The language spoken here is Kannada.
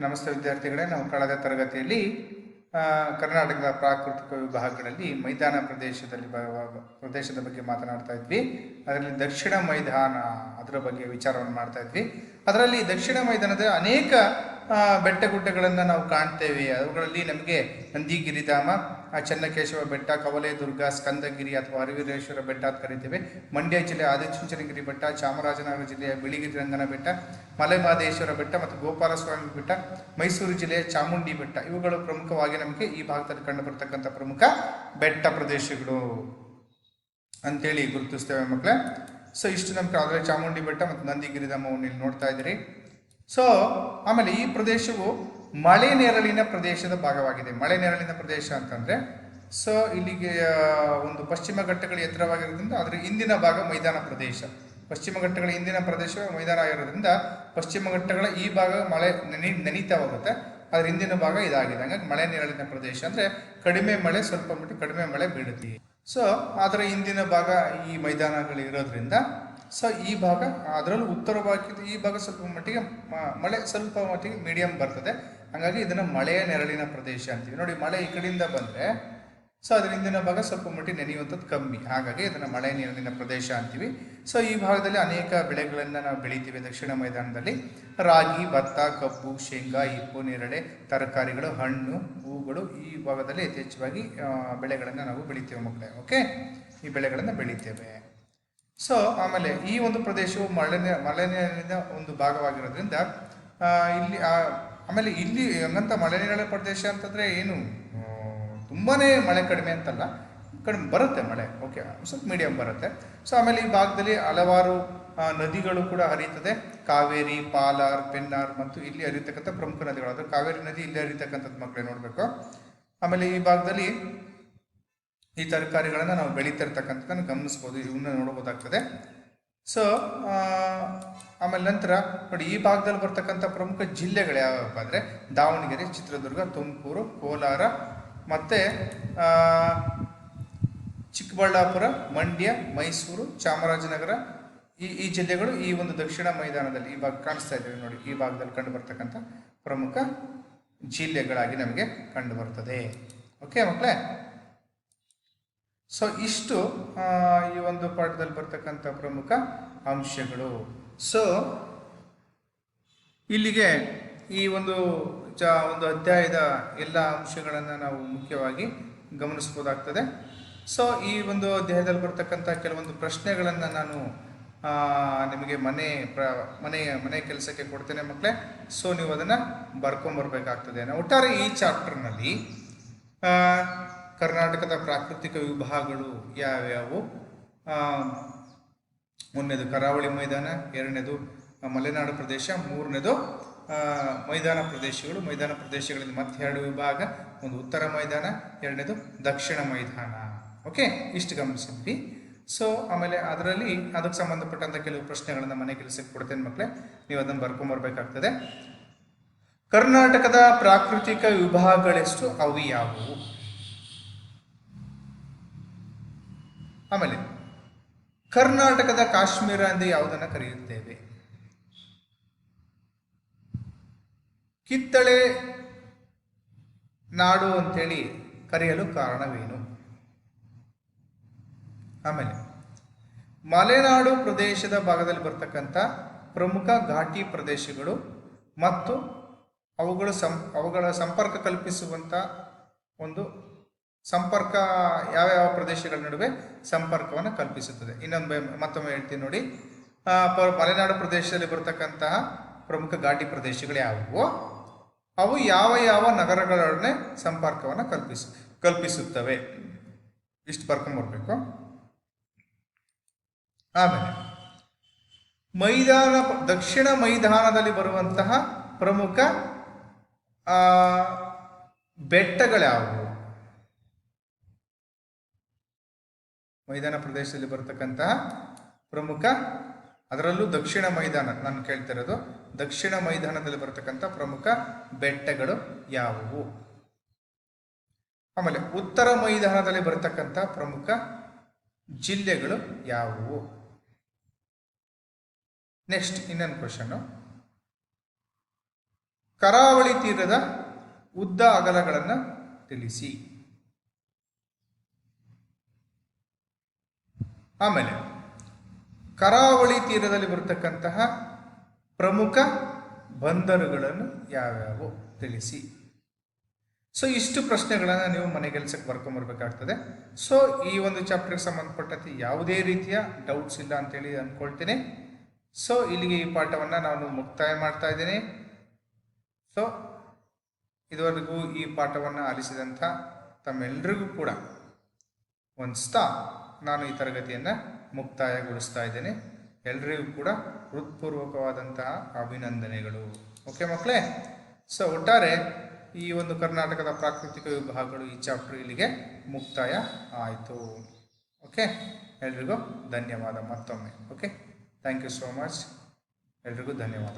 ನಮಸ್ತೆ ವಿದ್ಯಾರ್ಥಿಗಳೇ, ನಾವು ಕಳೆದ ತರಗತಿಯಲ್ಲಿ ಕರ್ನಾಟಕದ ಪ್ರಾಕೃತಿಕ ವಿಭಾಗಗಳಲ್ಲಿ ಮೈದಾನ ಪ್ರದೇಶದ ಬಗ್ಗೆ ಮಾತನಾಡ್ತಾ ಇದ್ವಿ. ಅದರಲ್ಲಿ ದಕ್ಷಿಣ ಮೈದಾನ ಅದರ ಬಗ್ಗೆ ವಿಚಾರವನ್ನು ಮಾಡ್ತಾ ಇದ್ವಿ. ಅದರಲ್ಲಿ ದಕ್ಷಿಣ ಮೈದಾನದ ಅನೇಕ ಬೆಟ್ಟಗುಡ್ಡಗಳನ್ನು ನಾವು ಕಾಣ್ತೇವೆ. ಅವುಗಳಲ್ಲಿ ನಮಗೆ ನಂದಿಗಿರಿಧಾಮ, ಚೆನ್ನಕೇಶವ ಬೆಟ್ಟ, ಕವಲೆ ದುರ್ಗ, ಸ್ಕಂದಗಿರಿ ಅಥವಾ ಹರಿವೀರೇಶ್ವರ ಬೆಟ್ಟ ಅಂತ ಕರಿತೇವೆ. ಮಂಡ್ಯ ಜಿಲ್ಲೆ ಆದಿಚುಂಚನಗಿರಿ ಬೆಟ್ಟ, ಚಾಮರಾಜನಗರ ಜಿಲ್ಲೆಯ ಬಿಳಿಗಿರಿ ರಂಗನ ಬೆಟ್ಟ, ಮಲೆಮಹದೇಶ್ವರ ಬೆಟ್ಟ ಮತ್ತು ಗೋಪಾಲಸ್ವಾಮಿ ಬೆಟ್ಟ, ಮೈಸೂರು ಜಿಲ್ಲೆಯ ಚಾಮುಂಡಿ ಬೆಟ್ಟ, ಇವುಗಳು ಪ್ರಮುಖವಾಗಿ ನಮಗೆ ಈ ಭಾಗದಲ್ಲಿ ಕಂಡುಬರ್ತಕ್ಕಂಥ ಪ್ರಮುಖ ಬೆಟ್ಟ ಪ್ರದೇಶಗಳು ಅಂತೇಳಿ ಗುರುತಿಸ್ತೇವೆ ಮಕ್ಕಳೇ. ಸೊ ಇಷ್ಟು ನಮ್ಗೆ ಆದರೆ ಚಾಮುಂಡಿ ಬೆಟ್ಟ ಮತ್ತು ನಂದಿಗಿರಿಧಾಮವನ್ನು ಇಲ್ಲಿ ನೋಡ್ತಾ ಇದ್ದೀರಿ. ಸೊ ಆಮೇಲೆ ಈ ಪ್ರದೇಶವು ಮಳೆ ನೆರಳಿನ ಪ್ರದೇಶದ ಭಾಗವಾಗಿದೆ. ಮಳೆ ನೆರಳಿನ ಪ್ರದೇಶ ಅಂತಂದ್ರೆ ಸೊ ಇಲ್ಲಿಗೆ ಒಂದು ಪಶ್ಚಿಮ ಘಟ್ಟಗಳ ಎತ್ತರವಾಗಿರೋದ್ರಿಂದ ಅದರ ಹಿಂದಿನ ಭಾಗ ಮೈದಾನ ಪ್ರದೇಶ. ಪಶ್ಚಿಮ ಘಟ್ಟಗಳ ಹಿಂದಿನ ಪ್ರದೇಶ ಮೈದಾನ ಆಗಿರೋದ್ರಿಂದ ಪಶ್ಚಿಮ ಘಟ್ಟಗಳ ಈ ಭಾಗ ಮಳೆ ನೆನೀತಾ ಹೋಗುತ್ತೆ, ಅದ್ರ ಹಿಂದಿನ ಭಾಗ ಇದಾಗಿದೆ. ಹಂಗಾಗಿ ಮಳೆ ನೆರಳಿನ ಪ್ರದೇಶ ಅಂದ್ರೆ ಕಡಿಮೆ ಮಳೆ, ಸ್ವಲ್ಪ ಮಟ್ಟಿಗೆ ಕಡಿಮೆ ಮಳೆ ಬೀಳುತ್ತೆ. ಸೊ ಅದರ ಹಿಂದಿನ ಭಾಗ ಈ ಮೈದಾನಗಳು ಇರೋದ್ರಿಂದ ಸೊ ಈ ಭಾಗ, ಅದರಲ್ಲೂ ಉತ್ತರ ಭಾಗಕ್ಕಿಂತ ಈ ಭಾಗ ಸ್ವಲ್ಪ ಮಟ್ಟಿಗೆ ಮಳೆ ಸ್ವಲ್ಪ ಮಟ್ಟಿಗೆ ಮೀಡಿಯಂ ಬರ್ತದೆ. ಹಾಗಾಗಿ ಇದನ್ನು ಮಳೆಯ ನೆರಳಿನ ಪ್ರದೇಶ ಅಂತೀವಿ. ನೋಡಿ, ಮಳೆ ಈ ಕಡೆಯಿಂದ ಬಂದರೆ ಸೊ ಅದರ ಹಿಂದಿನ ಭಾಗ ಸ್ವಲ್ಪ ಮಟ್ಟಿಗೆ ನೆನೆಯುವಂಥದ್ದು ಕಮ್ಮಿ, ಹಾಗಾಗಿ ಇದನ್ನು ಮಳೆ ನೆರಳಿನ ಪ್ರದೇಶ ಅಂತೀವಿ. ಸೊ ಈ ಭಾಗದಲ್ಲಿ ಅನೇಕ ಬೆಳೆಗಳನ್ನು ನಾವು ಬೆಳಿತೀವಿ. ದಕ್ಷಿಣ ಮೈದಾನದಲ್ಲಿ ರಾಗಿ, ಭತ್ತ, ಕಬ್ಬು, ಶೇಂಗಾ, ಹಿಪ್ಪು, ನೇರಳೆ, ತರಕಾರಿಗಳು, ಹಣ್ಣು, ಹೂಗಳು ಈ ಭಾಗದಲ್ಲಿ ಯಥೇಚ್ಛವಾಗಿ ಬೆಳೆಗಳನ್ನು ನಾವು ಬೆಳಿತೇವೆ ಮಕ್ಕಳೇ. ಓಕೆ, ಈ ಬೆಳೆಗಳನ್ನು ಬೆಳಿತೇವೆ. ಸೊ ಆಮೇಲೆ ಈ ಒಂದು ಪ್ರದೇಶವು ಮಳೆನೀರಿನ ಒಂದು ಭಾಗವಾಗಿರೋದ್ರಿಂದ ಇಲ್ಲಿ ಆಮೇಲೆ ಇಲ್ಲಿ ಹಂಗಂತ ಮಳೆನೀರಿನ ಪ್ರದೇಶ ಅಂತಂದರೆ ಏನು ತುಂಬಾ ಮಳೆ ಕಡಿಮೆ ಅಂತಲ್ಲ, ಕಡಿಮೆ ಬರುತ್ತೆ ಮಳೆ. ಓಕೆ, ಸ್ವಲ್ಪ ಮೀಡಿಯಂ ಬರುತ್ತೆ. ಸೊ ಆಮೇಲೆ ಈ ಭಾಗದಲ್ಲಿ ಹಲವಾರು ನದಿಗಳು ಕೂಡ ಹರಿಯುತ್ತದೆ. ಕಾವೇರಿ, ಪಾಲಾರ್, ಪೆನ್ನಾರ್ ಮತ್ತು ಇಲ್ಲಿ ಹರಿಯತಕ್ಕಂಥ ಪ್ರಮುಖ ನದಿಗಳು. ಅದು ಕಾವೇರಿ ನದಿ ಇಲ್ಲಿ ಹರಿಯತಕ್ಕಂಥದ್ದು ಮಕ್ಕಳೇ ನೋಡಬೇಕು. ಆಮೇಲೆ ಈ ಭಾಗದಲ್ಲಿ ಈ ತರಕಾರಿಗಳನ್ನು ನಾವು ಬೆಳೀತಿರ್ತಕ್ಕಂಥದ್ದನ್ನು ಗಮನಿಸ್ಬೋದು, ಇವನ್ನ ನೋಡ್ಬೋದಾಗ್ತದೆ. ಸೊ ಆಮೇಲೆ ನಂತರ ನೋಡಿ, ಈ ಭಾಗದಲ್ಲಿ ಬರ್ತಕ್ಕಂಥ ಪ್ರಮುಖ ಜಿಲ್ಲೆಗಳು ಯಾವಪ್ಪ ಅಂದರೆ ದಾವಣಗೆರೆ, ಚಿತ್ರದುರ್ಗ, ತುಮಕೂರು, ಕೋಲಾರ ಮತ್ತು ಚಿಕ್ಕಬಳ್ಳಾಪುರ, ಮಂಡ್ಯ, ಮೈಸೂರು, ಚಾಮರಾಜನಗರ ಈ ಜಿಲ್ಲೆಗಳು ಈ ಒಂದು ದಕ್ಷಿಣ ಮೈದಾನದಲ್ಲಿ ಈ ಭಾಗ ಕಾಣಿಸ್ತಾ ಇದ್ದೇವೆ ನೋಡಿ, ಈ ಭಾಗದಲ್ಲಿ ಕಂಡು ಬರ್ತಕ್ಕಂಥ ಪ್ರಮುಖ ಜಿಲ್ಲೆಗಳಾಗಿ ನಮಗೆ ಕಂಡು ಬರ್ತದೆ. ಓಕೆ ಮಕ್ಕಳೇ, ಸೊ ಇಷ್ಟು ಈ ಒಂದು ಪಾಠದಲ್ಲಿ ಬರ್ತಕ್ಕಂಥ ಪ್ರಮುಖ ಅಂಶಗಳು. ಸೊ ಇಲ್ಲಿಗೆ ಈ ಒಂದು ಅಧ್ಯಾಯದ ಎಲ್ಲ ಅಂಶಗಳನ್ನು ನಾವು ಮುಖ್ಯವಾಗಿ ಗಮನಿಸ್ಬೋದಾಗ್ತದೆ. ಸೊ ಈ ಒಂದು ಅಧ್ಯಾಯದಲ್ಲಿ ಬರ್ತಕ್ಕಂಥ ಕೆಲವೊಂದು ಪ್ರಶ್ನೆಗಳನ್ನು ನಾನು ನಿಮಗೆ ಮನೆ ಕೆಲಸಕ್ಕೆ ಕೊಡ್ತೇನೆ ಮಕ್ಕಳೇ. ಸೊ ನೀವು ಅದನ್ನು ಬರ್ಕೊಂಬರ್ಬೇಕಾಗ್ತದೆ. ನಾವು ಒಟ್ಟಾರೆ ಈ ಚಾಪ್ಟರ್ನಲ್ಲಿ ಕರ್ನಾಟಕದ ಪ್ರಾಕೃತಿಕ ವಿಭಾಗಗಳು ಯಾವ್ಯಾವು, ಒಂದನೇದು ಕರಾವಳಿ ಮೈದಾನ, ಎರಡನೇದು ಮಲೆನಾಡು ಪ್ರದೇಶ, ಮೂರನೇದು ಮೈದಾನ ಪ್ರದೇಶಗಳು. ಮೈದಾನ ಪ್ರದೇಶಗಳಲ್ಲಿ ಮತ್ತೆ ಎರಡು ವಿಭಾಗ, ಒಂದು ಉತ್ತರ ಮೈದಾನ, ಎರಡನೇದು ದಕ್ಷಿಣ ಮೈದಾನ. ಓಕೆ, ಇಷ್ಟು ಗಮನಿಸಿದ್ವಿ. ಸೊ ಆಮೇಲೆ ಅದರಲ್ಲಿ ಅದಕ್ಕೆ ಸಂಬಂಧಪಟ್ಟಂಥ ಕೆಲವು ಪ್ರಶ್ನೆಗಳನ್ನು ಮನೆ ಕೆಲಸಕ್ಕೆ ಕೊಡ್ತೇನೆ ಮಕ್ಕಳೇ, ನೀವು ಅದನ್ನು ಬರ್ಕೊಂಬರ್ಬೇಕಾಗ್ತದೆ. ಕರ್ನಾಟಕದ ಪ್ರಾಕೃತಿಕ ವಿಭಾಗಗಳೆಷ್ಟು, ಅವು ಯಾವುವು? ಆಮೇಲೆ ಕರ್ನಾಟಕದ ಕಾಶ್ಮೀರ ಎಂದು ಯಾವುದನ್ನು ಕರೆಯುತ್ತೇವೆ? ಕಿತ್ತಳೆ ನಾಡು ಅಂತೇಳಿ ಕರೆಯಲು ಕಾರಣವೇನು? ಆಮೇಲೆ ಮಲೆನಾಡು ಪ್ರದೇಶದ ಭಾಗದಲ್ಲಿ ಬರ್ತಕ್ಕಂಥ ಪ್ರಮುಖ ಘಾಟಿ ಪ್ರದೇಶಗಳು ಮತ್ತು ಅವುಗಳ ಸಂಪರ್ಕ ಕಲ್ಪಿಸುವಂಥ ಒಂದು ಸಂಪರ್ಕ ಯಾವ್ಯಾವ ಪ್ರದೇಶಗಳ ನಡುವೆ ಸಂಪರ್ಕವನ್ನು ಕಲ್ಪಿಸುತ್ತದೆ. ಮತ್ತೊಮ್ಮೆ ಹೇಳ್ತೀನಿ ನೋಡಿ, ಮಲೆನಾಡು ಪ್ರದೇಶದಲ್ಲಿ ಬರ್ತಕ್ಕಂತಹ ಪ್ರಮುಖ ಘಾಟಿ ಪ್ರದೇಶಗಳು ಯಾವುವು, ಅವು ಯಾವ ಯಾವ ನಗರಗಳೊಡನೆ ಸಂಪರ್ಕವನ್ನು ಕಲ್ಪಿಸುತ್ತವೆ, ಇಷ್ಟು ಬರ್ಕೊಂಡ್ಬರ್ಬೇಕು. ಆಮೇಲೆ ದಕ್ಷಿಣ ಮೈದಾನದಲ್ಲಿ ಬರುವಂತಹ ಪ್ರಮುಖ ಬೆಟ್ಟಗಳ್ಯಾವುವು? ಮೈದಾನ ಪ್ರದೇಶದಲ್ಲಿ ಬರ್ತಕ್ಕಂತಹ ಪ್ರಮುಖ, ಅದರಲ್ಲೂ ದಕ್ಷಿಣ ಮೈದಾನ ನಾನು ಕೇಳ್ತಿರೋದು, ದಕ್ಷಿಣ ಮೈದಾನದಲ್ಲಿ ಬರ್ತಕ್ಕಂಥ ಪ್ರಮುಖ ಬೆಟ್ಟಗಳು ಯಾವುವು? ಆಮೇಲೆ ಉತ್ತರ ಮೈದಾನದಲ್ಲಿ ಬರ್ತಕ್ಕಂಥ ಪ್ರಮುಖ ಜಿಲ್ಲೆಗಳು ಯಾವುವು? ನೆಕ್ಸ್ಟ್ ಇನ್ನೊಂದು ಕ್ವಶನ್ನು, ಕರಾವಳಿ ತೀರದ ಉದ್ದ ಅಗಲಗಳನ್ನು ತಿಳಿಸಿ. ಆಮೇಲೆ ಕರಾವಳಿ ತೀರದಲ್ಲಿ ಬರತಕ್ಕಂತಹ ಪ್ರಮುಖ ಬಂದರುಗಳನ್ನು ಯಾವ್ಯಾವು ತಿಳಿಸಿ. ಸೊ ಇಷ್ಟು ಪ್ರಶ್ನೆಗಳನ್ನು ನೀವು ಮನೆ ಕೆಲಸಕ್ಕೆ ಬರ್ಕೊಂಬರ್ಬೇಕಾಗ್ತದೆ. ಸೊ ಈ ಒಂದು ಚಾಪ್ಟರ್ಗೆ ಸಂಬಂಧಪಟ್ಟಂತೆ ಯಾವುದೇ ರೀತಿಯ ಡೌಟ್ಸ್ ಇಲ್ಲ ಅಂತೇಳಿ ಅಂದ್ಕೊಳ್ತೀನಿ. ಸೊ ಇಲ್ಲಿಗೆ ಈ ಪಾಠವನ್ನು ನಾನು ಮುಕ್ತಾಯ ಮಾಡ್ತಾ ಇದ್ದೀನಿ. ಸೊ ಇದುವರೆಗೂ ಈ ಪಾಠವನ್ನು ಆಲಿಸಿದಂಥ ತಮ್ಮೆಲ್ಲರಿಗೂ ಕೂಡ ವಂದಿಸ್ತಾ ನಾನು ಈ ತರಗತಿಯನ್ನು ಮುಕ್ತಾಯಗೊಳಿಸ್ತಾ ಇದ್ದೇನೆ. ಎಲ್ಲರಿಗೂ ಕೂಡ ಹೃತ್ಪೂರ್ವಕವಾದಂತಹ ಅಭಿನಂದನೆಗಳು. ಓಕೆ ಮಕ್ಕಳೇ, ಸೊ ಒಟ್ಟಾರೆ ಈ ಒಂದು ಕರ್ನಾಟಕದ ಪ್ರಾಕೃತಿಕ ವಿಭಾಗಗಳು ಈ ಚಾಪ್ಟರ್ ಇಲ್ಲಿಗೆ ಮುಕ್ತಾಯ ಆಯಿತು. ಓಕೆ, ಎಲ್ರಿಗೂ ಧನ್ಯವಾದ ಮತ್ತೊಮ್ಮೆ. Okay, thank you so much. ಎಲ್ರಿಗೂ ಧನ್ಯವಾದ.